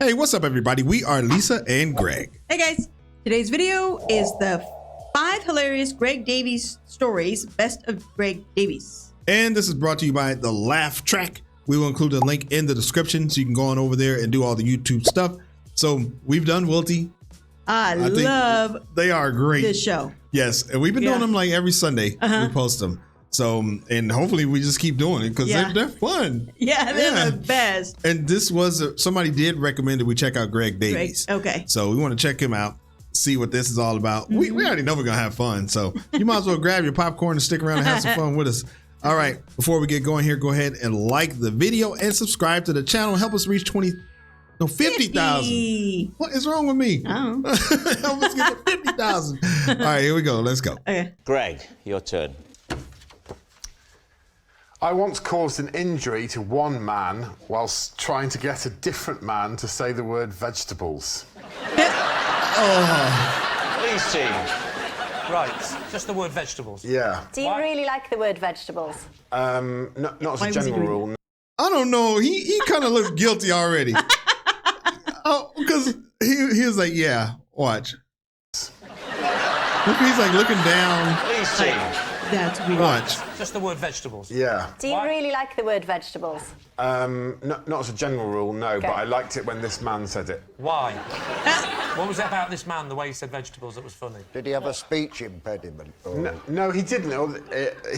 Hey, what's up, everybody? We are Lisa and Greg. Hey, guys. Today's video is the 5 hilarious Greg Davies stories, best of Greg Davies. And this is brought to you by the Laugh Track. We will include a link in the description so you can go on over there and do all the YouTube stuff. So we've done WILTY. I love they are great. This show. Yes, and we've been doing them like every Sunday. We post them. So, and hopefully we just keep doing it because they're fun. Yeah, they're the best. And this was, somebody did recommend that we check out Greg Davies. Okay. So we want to check him out, see what this is all about. We already know we're going to have fun. So you might as well grab your popcorn and stick around and have some fun with us. All right, before we get going here, go ahead and like the video and subscribe to the channel. Help us reach 50,000. What is wrong with me? Oh. Help us get to 50,000. All right, here we go. Let's go. Okay. Greg, your turn. I once caused an injury to one man whilst trying to get a different man to say the word vegetables. Please, team. Right, just the word vegetables. Yeah. Do you really like the word vegetables? Not as a general rule. I don't know. He kind of looks guilty already. Oh, because he was like, yeah, watch. He's like looking down. Please, team. That's weird. Watch. Just the word vegetables. Yeah. Do you really like the word vegetables? Not as a general rule, no, Okay. but I liked it when this man said it. Why? What was it about this man, the way he said vegetables, that was funny? Did he have a speech impediment? Or... No, he didn't.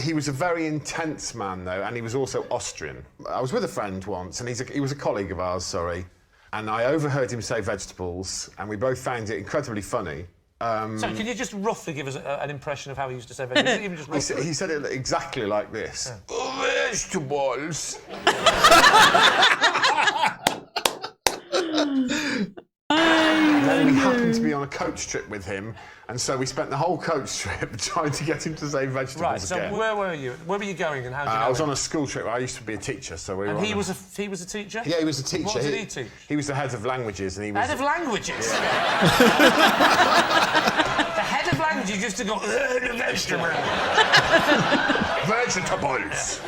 He was a very intense man, though, and he was also Austrian. I was with a friend once, and he was a colleague of ours, sorry, and I overheard him say vegetables, and we both found it incredibly funny. So can you just roughly give us an impression of how he used to say vegetables? Even just roughly. He said it exactly like this. Yeah. Vegetables. And then we happened to be on a coach trip with him, and so we spent the whole coach trip trying to get him to say vegetables Right, so again. where were you? Where were you going and how did you know I was him? on a school trip. I used to be a teacher, so we were. And he was a teacher? Yeah, he was a teacher. What did he teach? He was the head of languages, and he was. Head of languages? The head of languages used to go, vegetables. Vegetables.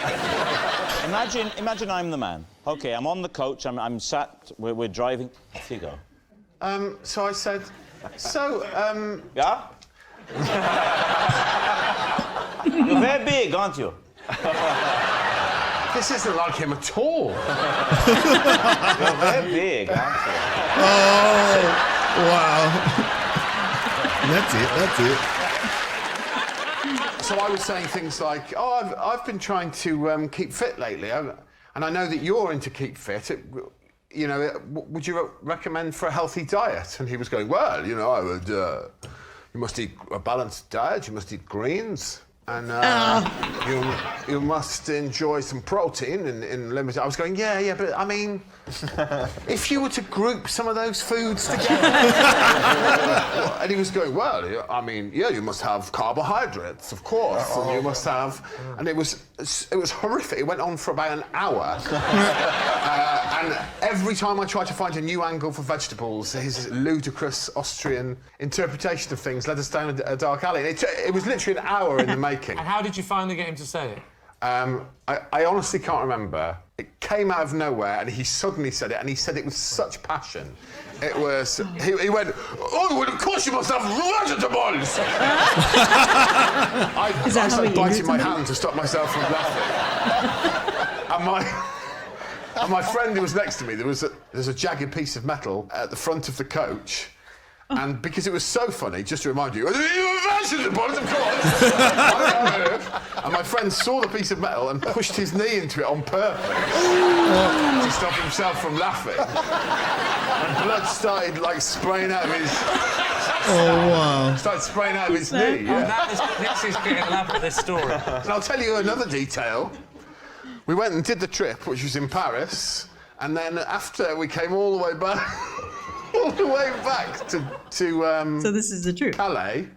Imagine I'm the man. Okay, I'm on the coach. I'm sat. We're driving. Off you go. So I said, Yeah. You're very big, aren't you? this isn't like him at all. You're very big, aren't you? Oh, wow. That's it. So I was saying things like, oh, I've been trying to keep fit lately, and I know that you're into keep fit. Would you recommend for a healthy diet? And he was going, well, I would. You must eat a balanced diet. You must eat greens, and you must enjoy some protein in limited. I was going, yeah, but I mean, if you were to group some of those foods together, and he was going, well, I mean, yeah, you must have carbohydrates, of course, and you must have, and it was horrific. It went on for about an hour. And every time I tried to find a new angle for vegetables, his ludicrous Austrian interpretation of things led us down a dark alley. It was literally an hour in the making. And how did you finally get him to say it? I honestly can't remember. It came out of nowhere, and he suddenly said it, and he said it with such passion. It was... He went, oh, well, of course you must have vegetables! I started biting my hand to stop myself from laughing. And my friend who was next to me, there's a jagged piece of metal at the front of the coach. And because it was so funny, just to remind you, vegetables, of course. And my friend saw the piece of metal and pushed his knee into it on purpose to stop himself from laughing. And blood started spraying out of his. Oh wow! Started spraying out of his knee. Yeah. This is getting elaborate, this story. And I'll tell you another detail. We went and did the trip, which was in Paris, and then after we came all the way back, to So this is the truth. Calais,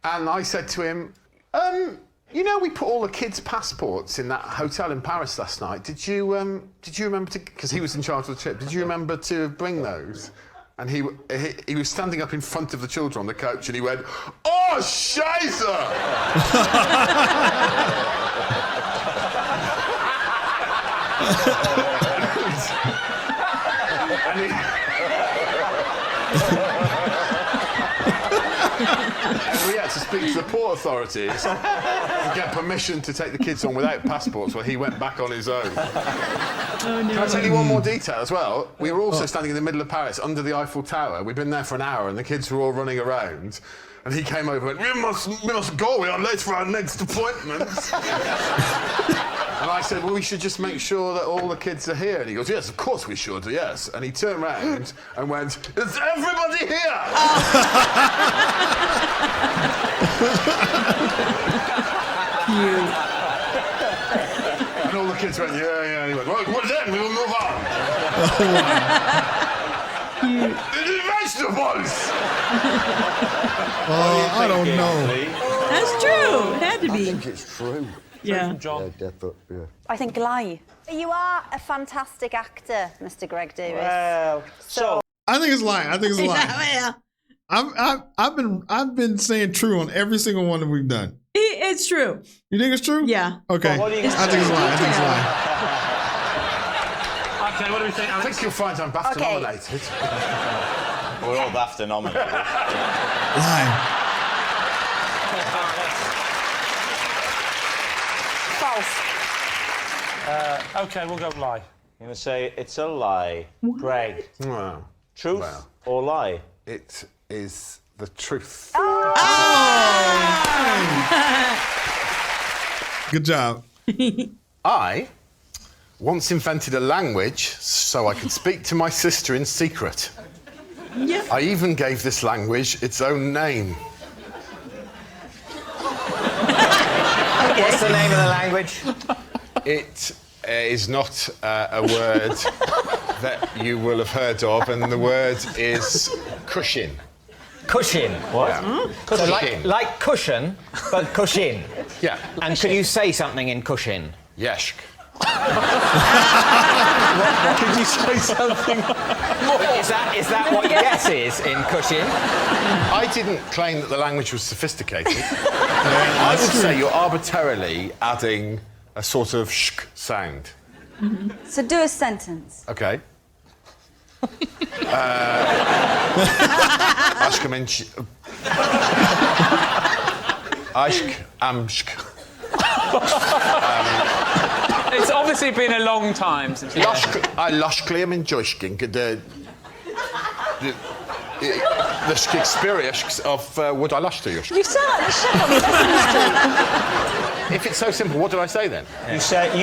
and I said to him, we put all the kids' passports in that hotel in Paris last night. Did you remember to? Because he was in charge of the trip. Did you remember to bring those? And he was standing up in front of the children on the coach, and he went, "Oh, Scheiße!" speak to the port authorities and get permission to take the kids on without passports while he went back on his own. Oh, no. Can I tell you one more detail as well? We were also standing in the middle of Paris under the Eiffel Tower. We'd been there for an hour and the kids were all running around. And he came over and went, we must go, we are late for our next appointment. And I said, well, we should just make sure that all the kids are here. And he goes, yes, of course we should, yes. And he turned round and went, is everybody here? And all the kids went, yeah. And he went, well, then we will move on. The vegetables! I don't know. That's true. It had to I be. think it's true. Yeah. John. Yeah, yeah. I think lie. You are a fantastic actor, Mr. Greg Davies. Well, so I think it's lying. I think it's lying. Yeah. I've been saying true on every single one that we've done. It's true. You think it's true? Yeah. Okay. Well, what are you gonna I think it's lying. I think it's lying. OK, what do we think, I Alex? think you'll find I'm BAFTA Okay. nominated. we're all BAFTA nominated. Lying. False. OK, we'll go lie. I'm going to say it's a lie. Greg, Well, truth Well. or lie? it is the truth. Good job. I once invented a language so I could speak to my sister in secret. Yeah. I even gave this language its own name. What's the name of the language? It is not a word that you will have heard of, and the word is cushion. Cushion. What? Yeah. So Cushion. like cushion, but cushion. Yeah. And could you say something in cushion? Yeshk. Could you say something? Is that what yes is in cushion? I didn't claim that the language was sophisticated. I would say you're arbitrarily adding a sort of shk sound. So do a sentence. Okay. Ashkamench. Ashk amshk. It's obviously been a long time since you... I lush claim in joishking the experience of what I lush to you. You sound like the ship on Sesame Street. If it's so simple, what did I say then? You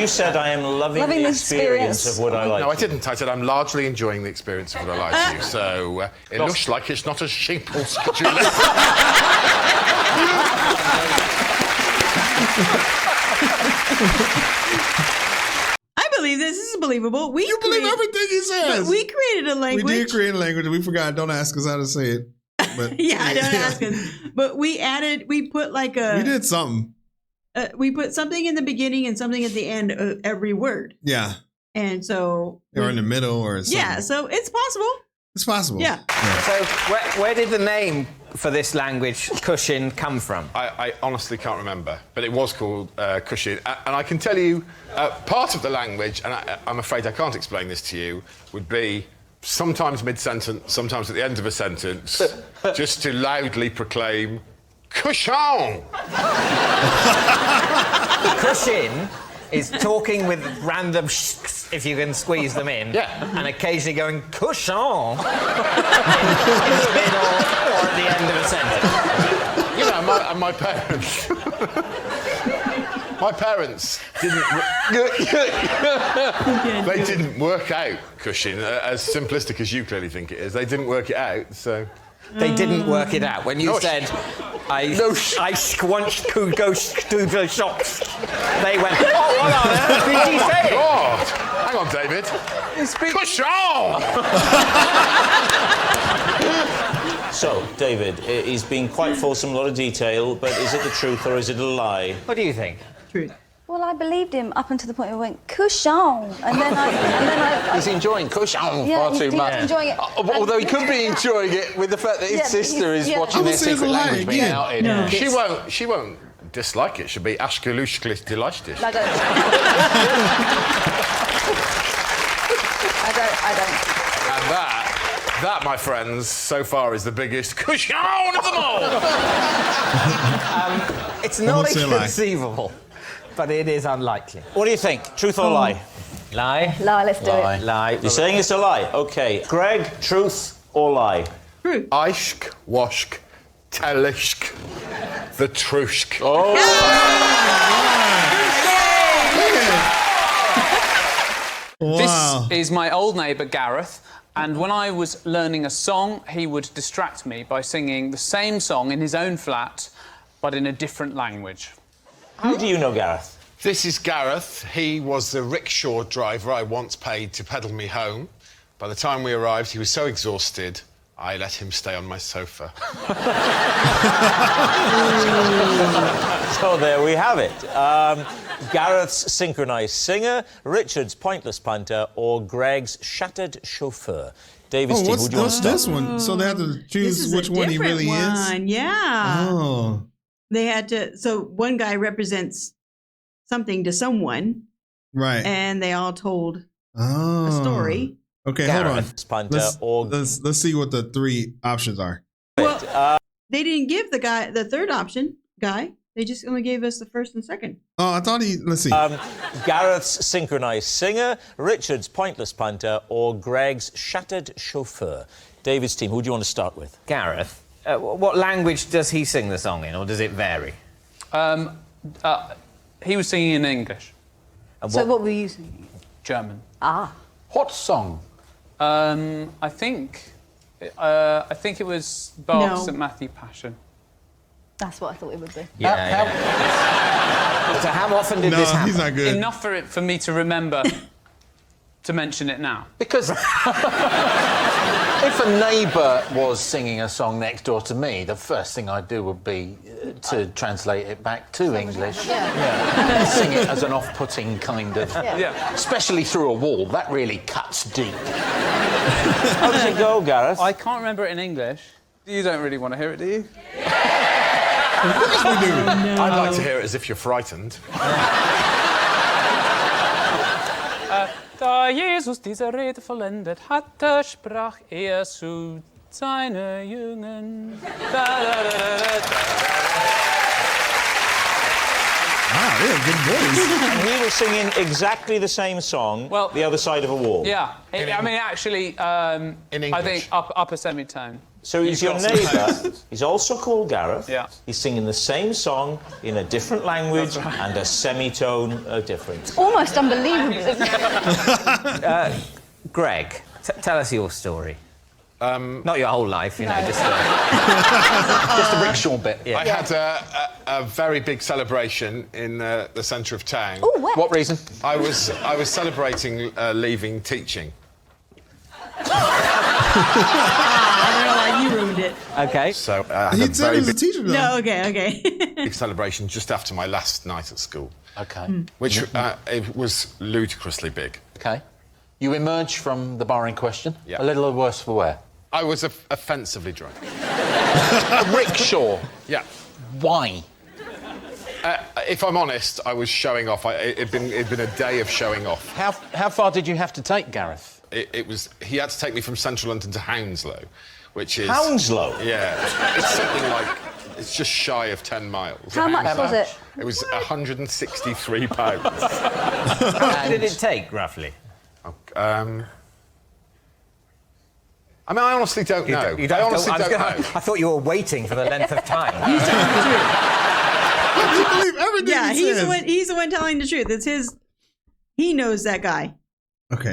said I am loving the experience of what I like. No, I didn't. I said I'm largely enjoying the experience of what I like to you. So it looks like it's not as simple as you I believe this is believable. You believe everything he says. We created a language. We did create a language. We forgot. Don't ask us how to say it. But Yeah, don't ask us. But we put like a... we did something. We put something in the beginning and something at the end of every word. Yeah. And so... Or in the middle or something. Yeah, so it's possible. It's possible. Yeah. So where did the name for this language, cushion, come from? I honestly can't remember, but it was called cushion. And I can tell you, part of the language, and I'm afraid I can't explain this to you, would be sometimes mid-sentence, sometimes at the end of a sentence, just to loudly proclaim, cushion! Cushion is talking with random shks, if you can squeeze them in. Yeah. And occasionally going, cushion! in the middle or at the end of a sentence. You know, my parents... my parents didn't... they didn't work out cushion, as simplistic as you clearly think it is. They didn't work it out, so... They didn't work it out. When you said, I squunched could go to the shops, they went, oh, what on earth did you say? God! Hang on, David. Cushion! So, David, he's been quite fulsome, a lot of detail, but is it the truth or is it a lie? What do you think? Truth. Well, I believed him up until the point where he went, cushion. And then I He's enjoying cushion far too much. enjoying it. Although he could be enjoying it with the fact that his Yeah, sister is yeah. watching I their would say it's a secret lie language being again. outed. No. She won't dislike it. She'll be ashkalushklis delishtis. I don't. I don't. And That, my friends, so far is the biggest cushion of them all. It's not inconceivable, but it is unlikely. What do you think? Truth or lie? Lie. Lie, let's do it. Lie. You're saying it's a lie? OK. Greg, truth or lie? Truth. Aishk, washk, telishk, the trushk. Oh. Wow. This is my old neighbour, Gareth. And when I was learning a song, he would distract me by singing the same song in his own flat, but in a different language. How do you know Gareth? This is Gareth. He was the rickshaw driver I once paid to pedal me home. By the time we arrived, he was so exhausted, I let him stay on my sofa. So there we have it. Gareth's synchronised singer, Richard's pointless punter, or Greg's shattered chauffeur. David's team, who do you want to start? This one? So they have to choose This is which a one he different really one. is? Yeah. Oh. They had to... So one guy represents something to someone. Right. And they all told a story. Okay, Gareth's hold punter on. Let's see what the 3 options are. Well, they didn't give the third option, guy. They just only gave us the first and second. Oh, I thought let's see. Gareth's synchronised singer, Richard's pointless punter, or Greg's shattered chauffeur. David's team, who do you want to start with? Gareth, what language does he sing the song in, or does it vary? He was singing in English. So what were you singing? German. Ah. What song? I think it was Bach's St. Matthew Passion. That's what I thought it would be. So how often did this happen? He's not good. Enough for me to remember to mention it now. Because if a neighbour was singing a song next door to me, the first thing I'd do would be to translate it back to English. Yeah. Sing it as an off-putting kind of... Yeah. Especially through a wall. That really cuts deep. How does it go, Gareth? I can't remember it in English. You don't really want to hear it, do you? Of course we do. I'd like to hear it as if you're frightened. Da Jesus diese Rede vollendet hatte, sprach zu seine Jüngern. Wow, they have good voice. And he was singing exactly the same song, the other side of a wall. Yeah, I mean, actually, in English. I think upper semitone. So he's your neighbour. He's also called Gareth. Yeah. He's singing the same song in a different language and a semitone difference. Almost unbelievable. Greg, tell us your story. Not your whole life, you know, just a rickshaw bit. Yeah. I had a very big celebration in the centre of town. Oh, where? What reason? I was celebrating leaving teaching. You ruined it. Okay. So I had He a said very he was a big teacher, though. No, okay. celebration just after my last night at school. OK. Which it was ludicrously big. OK. You emerge from the bar in question, Yeah. a little worse for wear. I was offensively drunk. A rickshaw. Yeah. Why? If I'm honest, I was showing off. It'd been a day of showing off. How far did you have to take Gareth? He had to take me from central London to Hounslow, which is... Hounslow? Yeah. It's something like... It's just shy of 10 miles. How much was it? It was £163. How long did it take, roughly? I mean, I honestly don't know. You don't, I honestly don't know. I thought you were waiting for the length of time. You believe everything Yeah, he he's says. the one telling the truth. It's his. He knows that guy. Okay.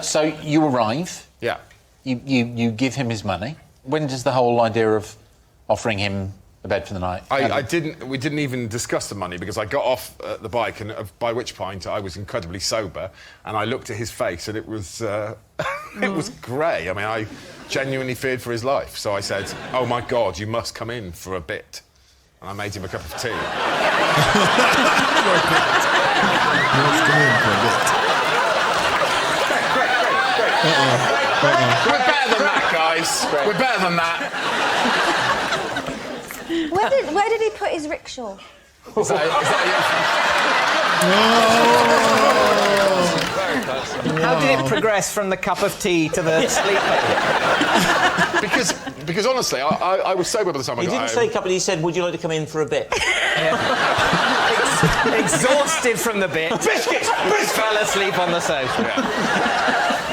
So you arrive. Yeah. You give him his money. When does the whole idea of offering him a bed for the night? We didn't even discuss the money because I got off the bike, and by which point I was incredibly sober, and I looked at his face, and it was it was grey. I mean, I genuinely feared for his life. So I said, "Oh my God, you must come in for a bit," and I made him a cup of tea. We're better than that, guys. We're better than that. Where did he put his rickshaw? Is that very close. How did it progress from the cup of tea to the sleeper? Because honestly, I was sober by the time I got home. He didn't say cup, he said, would you like to come in for a bit? Exhausted from the bit. Biscuits! Fell asleep on the sofa.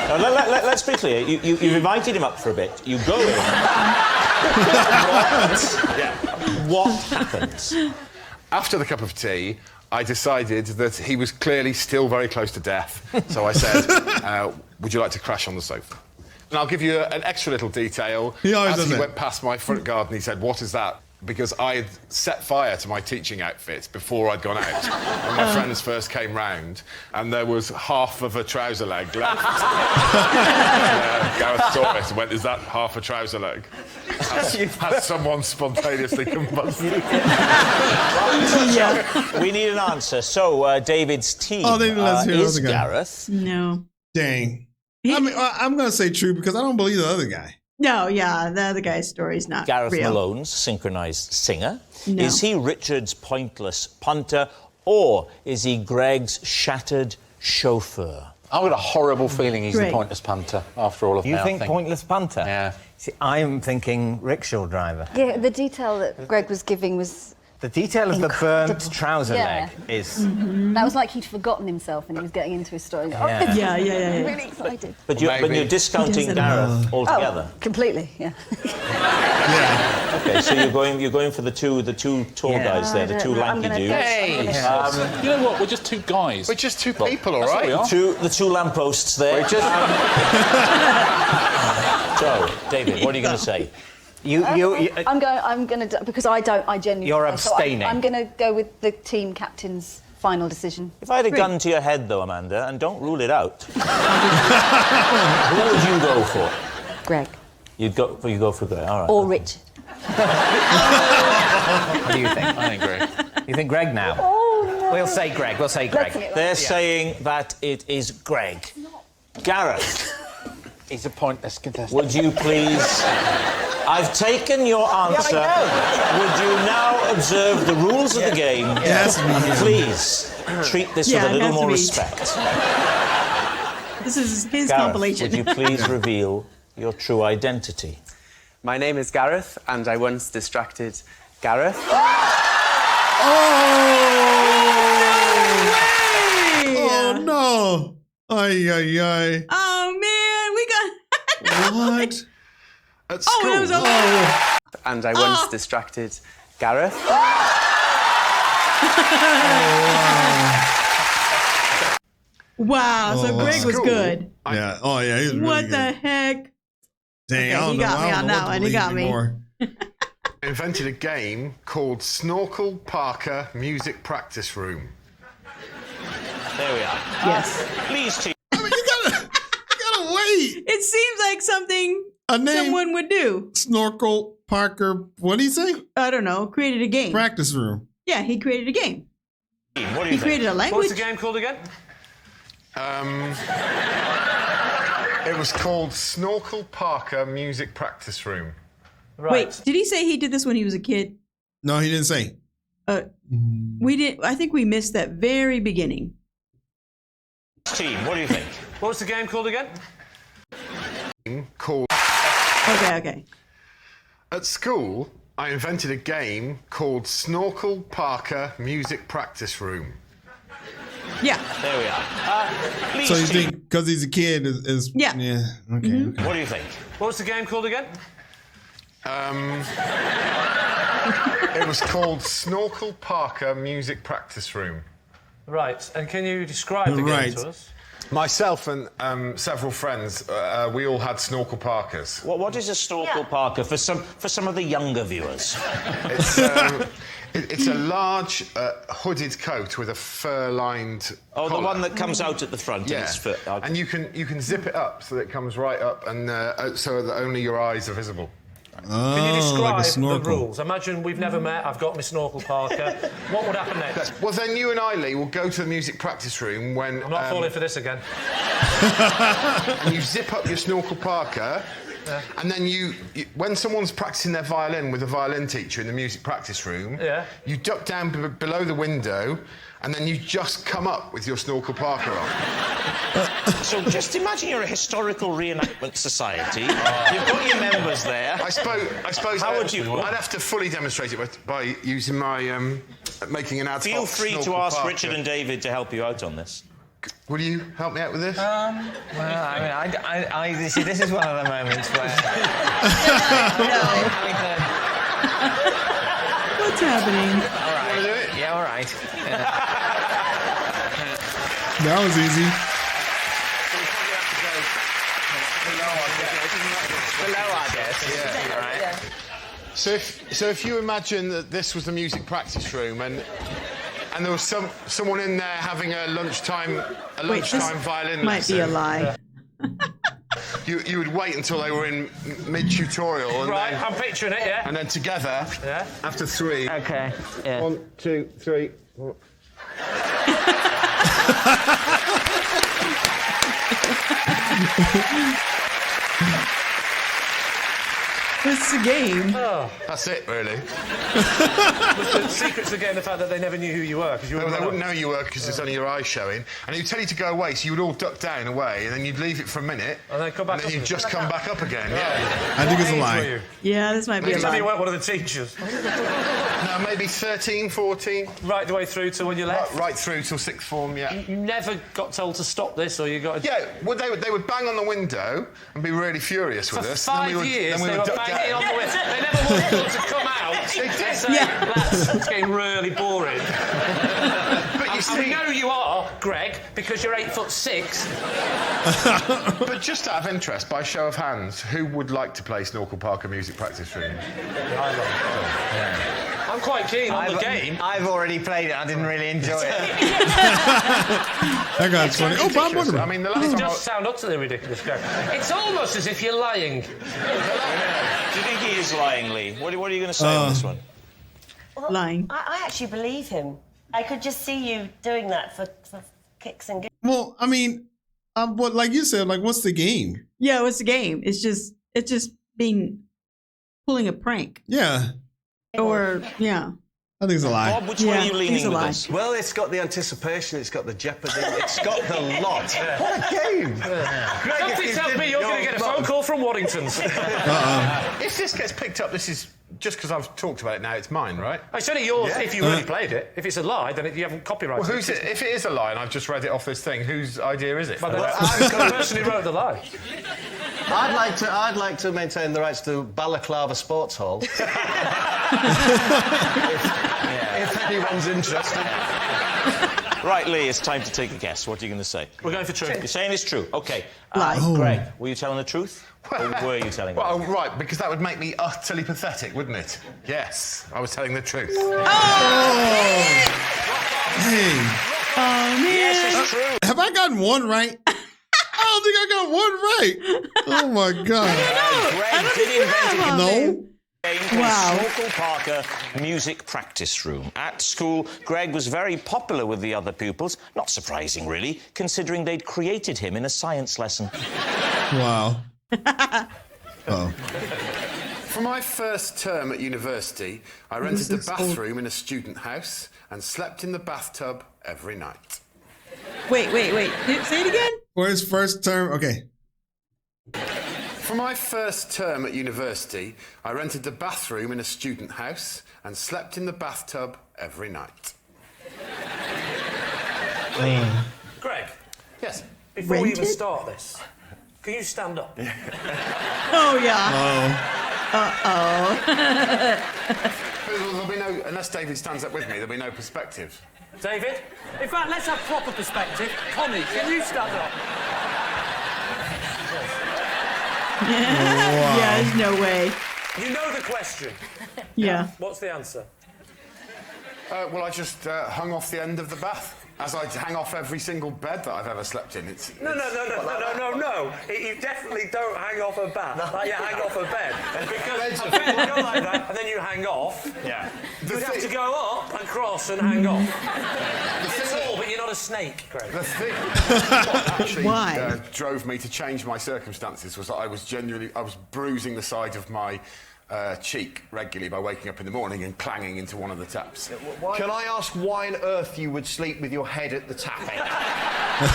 Now, let's be clear. You've invited him up for a bit. You go in. What happens? After the cup of tea, I decided that he was clearly still very close to death. So I said, would you like to crash on the sofa? And I'll give you an extra little detail. As he went past my front garden, he said, what is that? Because I had set fire to my teaching outfit before I'd gone out. When my friends first came round, and there was half of a trouser leg left. Gareth saw it and went, is that half a trouser leg? Has someone spontaneously combusted? We need an answer. So, David's team is Gareth. No. Dang. I'm going to say true because I don't believe the other guy. No, yeah, the other guy's story's not Gareth real. Malone's synchronised singer. No. Is he Richard's pointless punter, or is he Greg's shattered chauffeur? I've got a horrible feeling he's Greg. the pointless punter after all of You that. think pointless punter? Yeah. See, I'm thinking rickshaw driver. Yeah, the detail that Greg was giving was... The detail of the burnt Incredible. trouser Yeah. leg is... That was like he'd forgotten himself and he was getting into his story. Yeah. I'm really excited. But you're discounting Gareth altogether. Oh, completely, yeah. Okay, so you're going for the two tall guys there, the two lanky dudes. Hey! You know what? We're just two guys. We're just two people, all right? The two lampposts there. So, David, what are you going to say? I'm going to because I genuinely. You're so abstaining. I'm going to go with the team captain's final decision. If I had a gun to your head, though, Amanda, and don't rule it out, who would you go for? Greg. You go for Greg. All right. Or Richard. What do you think? I think Greg. You think Greg now? Oh no. We'll say Greg. They're saying that it is Greg. Gareth. He's a pointless contestant. Would you please... I've taken your answer. Would you now observe the rules of the game? Yes. Please treat this with a little more respect. This is his Gareth, compilation. would you please reveal your true identity? My name is Gareth, and I once distracted Gareth. Oh, no. Ay, ay, ay. Oh, man, we got... What? At school. It was And I once distracted Gareth. Wow, so Greg was good. Yeah. Oh, yeah. He was really What good. the heck? Dang, Okay, I don't he know. got me I don't on know that what to one. He believe got me. anymore. I invented a game called Snorkel Parker Music Practice Room. There we are. Yes. Please, team. I mean, you gotta wait. It seems like something A name. someone would do. Snorkel Parker. What did he say? I don't know. Created a game. Practice room. Yeah, he created a game. What do you He think? created a language. What's the game called again? It was called Snorkel Parker Music Practice Room. Right. Wait, did he say he did this when he was a kid? No, he didn't say. We did. I think we missed that very beginning. Team, what do you think? What's the game called again? Called. Okay. At school, I invented a game called Snorkel Parker Music Practice Room. Yeah. There we are. Please, So you team. think because he's a kid is Yeah. Okay. Okay. What do you think? What's the game called again? It was called Snorkel Parker Music Practice Room. Right, and can you describe the game to us? Myself and several friends, we all had Snorkel Parkers. What is a snorkel Parker for some of the younger viewers? It's a large hooded coat with a fur-lined Oh, collar. the one that comes out at the front. Yeah, And, it's for, and you can zip it up so that it comes right up, and so that only your eyes are visible. Can you describe like a the snorkel. rules? Imagine we've never met, I've got my snorkel Parker. What would happen next? Well, then you and I, Lee, will go to the music practice room when... I'm not falling for this again. And you zip up your Snorkel Parker, and then you when someone's practicing their violin with a violin teacher in the music practice room, you duck down below the window, and then you just come up with your snorkel parka on. So just imagine you're a historical reenactment society. You've got your members there. I suppose. How would you? I'd have to fully demonstrate it by using my making an ad. Feel free to ask Richard and David to help you out on this. Will you help me out with this? Well, I mean, see, this is one of the moments where... What's happening? All right. Want to do it? Yeah, all right. That was easy. Below, I guess. Yeah. All right. Yeah. So if you imagine that this was the music practice room and there was someone in there having a lunchtime violin might lesson. be a lie. You would wait until they were in mid-tutorial. And Right, then, I'm picturing it, yeah. And then together, after 3. Okay. Yeah. 1, 2, 3. 4. It's a game. Oh. That's it, really. The secret's again the fact that they never knew who you were, because you They wouldn't wouldn't know you were because there's only your eyes showing. And he'd tell you to go away, so you would all duck down away, and then you'd leave it for a minute. And then come back and then up you'd just come back up again, yeah. I think it's a What age lie. were you? Yeah, this might be a Tell me you lie. weren't one of the teachers. No, maybe 13, 14. Right the way through to when you left? Right through till sixth form, yeah. You never got told to stop this, or you got... Yeah, well, they would bang on the window and be really furious with For us. 5 years, then we they would were duck banging down. on the window. They never wanted them to come out and say, that's getting really boring. But you see... And we know you are, Greg, because you're 8'6". But just out of interest, by show of hands, who would like to play Snorkel Parker music practice room? I'm quite keen on the game. I've already played it. I didn't really enjoy it. That guy's funny. Oh, Bob Wonderman. I mean, the last It time does sound utterly ridiculous, Greg. It's almost as if you're lying. Do you think he is lying, Lee? What are you going to say on this one? Well, Lying. I actually believe him. I could just see you doing that for kicks and giggles. Well, I mean, but like you said, like, what's the game? Yeah, what's the game? It's just pulling a prank. Yeah. Or, yeah. I think it's a lie. Bob, which way are you leaning with this? Well, it's got the anticipation, it's got the jeopardy, it's got the lot. What a game! Greg, Something tells me you're going to get a phone call from Waddington's. If this gets picked up, this is... Just because I've talked about it now, it's mine, right? It's only yours if you really played it. If it's a lie, then you haven't copyrighted Well, who's it? If it is a lie and I've just read it off this thing, whose idea is it? Well, the person who wrote the lie. I'd like to maintain the rights to Balaclava Sports Hall. if anyone's interested. Right, Lee, it's time to take a guess. What are you going to say? We're going for truth. You're saying it's true. OK. Lie. Greg, were you telling the truth? Or were you telling the truth? Well, right, because that would make me utterly pathetic, wouldn't it? Yes, I was telling the truth. Hey. Oh, man. Yes, it's true. Have I gotten one right? I don't think I got one right. Oh, my God. Greg did invent it. No. Wow. Snorkel Parker Music Practice Room. At school, Greg was very popular with the other pupils. Not surprising, really, considering they'd created him in a science lesson. Wow. Oh. For my first term at university, I rented the bathroom in a student house and slept in the bathtub every night. Wait. Say it again? For his first term, okay. For my first term at university, I rented the bathroom in a student house and slept in the bathtub every night. Greg. Yes. Before we even start this, can you stand up? Oh, yeah. There'll be no, unless David stands up with me, there'll be no perspective. David? In fact, let's have proper perspective. Connie, can you stand up? Yeah, there's no way. You know the question. Yeah. What's the answer? Well, I just hung off the end of the bath, as I hang off every single bed that I've ever slept in. No. You definitely don't hang off a bath. Like you hang off a bed. Because a bed will go like that, and then you hang off. Yeah. You'd have to go up and cross and hang off. It's all, but you're not a snake, Greg. The thing what actually Why? drove me to change my circumstances was that I was bruising the side of my cheek regularly by waking up in the morning and clanging into one of the taps. Can I ask why on earth you would sleep with your head at the tap end?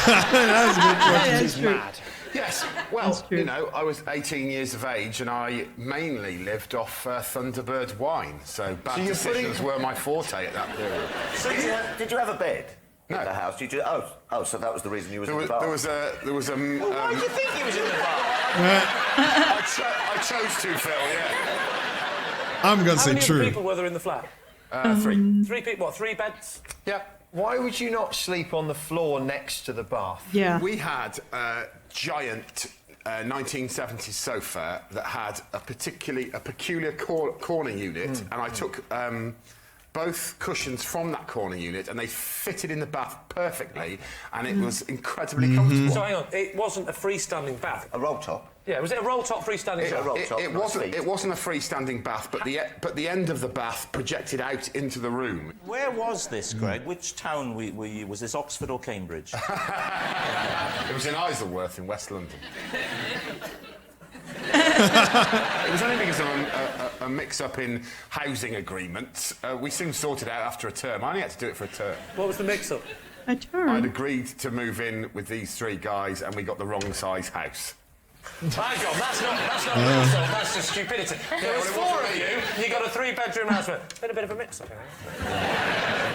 That's a good question. This is mad. Yes, well, you know, I was 18 years of age and I mainly lived off Thunderbird wine, so bad decisions were my forte at that period. So did you have a bed in the house? Did you? Oh, so that was the reason you was in the bath. There was a. Well, why did you think he was in the bath? I chose to, Phil. Yeah. I'm gonna say true. How many people were there in the flat? 3. 3 people. What? 3 beds? Yeah. Why would you not sleep on the floor next to the bath? Yeah. We had a giant 1970s sofa that had a peculiar corner unit, and I took both cushions from that corner unit, and they fitted in the bath perfectly, and it was incredibly comfortable. So hang on, it wasn't a freestanding bath. A roll top. Yeah, was it a roll top freestanding bath? It wasn't a freestanding bath, but the end of the bath projected out into the room. Where was this, Greg? Which town were you? Was this Oxford or Cambridge? It was in Isleworth in West London. It was only because of a mix-up in housing agreements. We soon sorted out after a term. I only had to do it for a term. What was the mix-up? A term? I'd agreed to move in with these 3 guys, and we got the wrong size house. Hang on, that's not mix-up, that's just stupidity. There was 4 of you got a 3-bedroom house. Been a bit of a mix-up.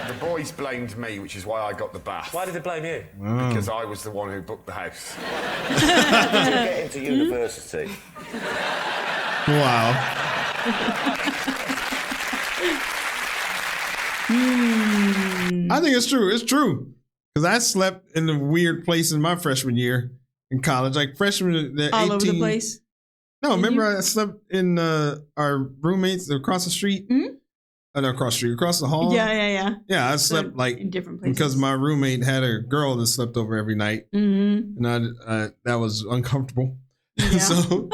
The boys blamed me, which is why I got the bath. Why did they blame you? Because I was the one who booked the house. Did you get into university? Wow. I think it's true. It's true. Because I slept in a weird place in my freshman year in college. Like freshman, all over the place. No, remember I slept in our roommates across the street. Not across the street, across the hall. Yeah. Yeah, I slept like in different places because my roommate had a girl that slept over every night, and that was uncomfortable. Yeah. so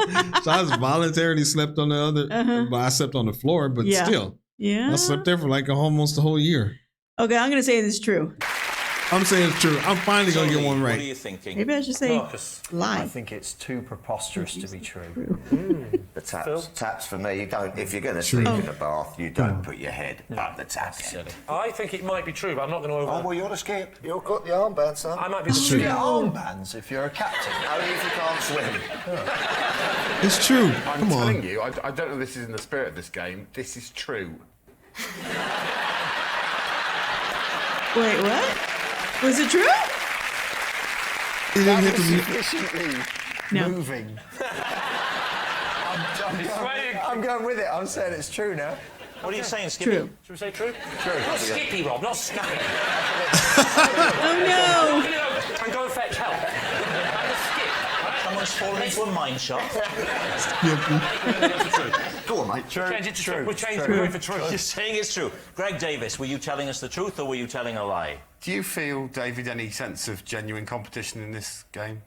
I was voluntarily slept on the other. But I slept on the floor, but still, I slept there for like almost the whole year. Okay, I'm gonna say this is true. I'm saying it's true. I'm finally gonna get one right. What are you thinking? Maybe I should say lie. I think it's too preposterous to be true. The taps for me. You don't. If you're going to sleep in a bath, you don't put your head up the tap end. I think it might be true, but I'm not going to over. Oh well, you're the skip. You've got the armband, son. I might be the You get armbands if you're a captain. Only if you can't swim. It's true. I'm Come telling on. you, I don't know if this is in the spirit of this game. This is true. Wait, what? Was it true? He didn't hit the Sufficiently moving. I'm going with it. I'm saying it's true now. What are you saying, Skippy? True. Should we say true? True. Not Skippy, Rob, not Snappy. Oh no! And go and fetch help. And a skip. Someone's fallen into a mine shaft. Go on, mate. True. Change it to True. true. We're changing it for true. You're saying it's true. Greg Davies, were you telling us the truth or were you telling a lie? Do you feel, David, any sense of genuine competition in this game?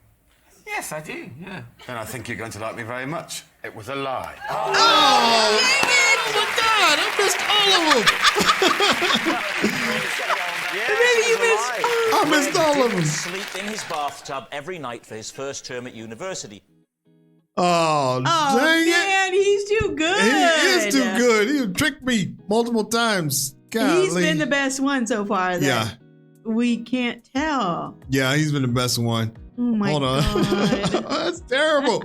Yes, I do, yeah. Then I think you're going to like me very much. It was a lie. Oh, my God! I missed all of them. I missed all of them. Sleep in his bathtub every night for his first term at university. Oh, dang man, he's too good. He is too good. He tricked me multiple times. Golly. He's been the best one so far. Yeah. We can't tell. Yeah, he's been the best one. Oh my Hold on. God. That's terrible.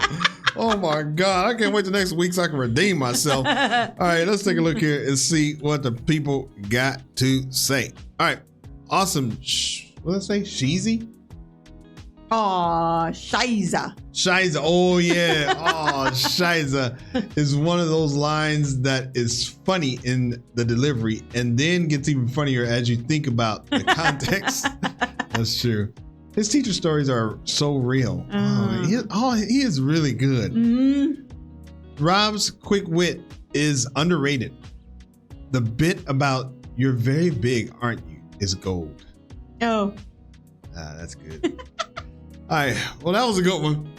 Oh my God. I can't wait till next week so I can redeem myself. All right, let's take a look here and see what the people got to say. All right. Awesome. What did I say? Sheezy? Aw, Shiza. Shiza. Oh, yeah. Oh, Shiza is one of those lines that is funny in the delivery and then gets even funnier as you think about the context. That's true. His teacher stories are so real. He is really good. Rob's quick wit is underrated. The bit about "you're very big, aren't you?" is gold. Oh. That's good. All right. Well, that was a good one.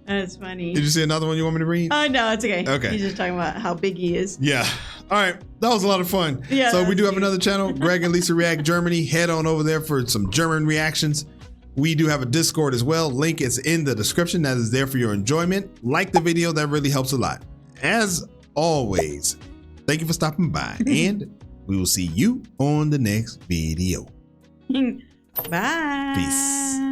That's funny. Did you see another one you want me to read? Oh, no, it's okay. Okay. He's just talking about how big he is. Yeah. All right. That was a lot of fun. Yeah, so we do have another channel, Greg and Lisa React Germany. Head on over there for some German reactions. We do have a Discord as well. Link is in the description. That is there for your enjoyment. Like the video. That really helps a lot. As always, thank you for stopping by, and we will see you on the next video. Bye. Peace.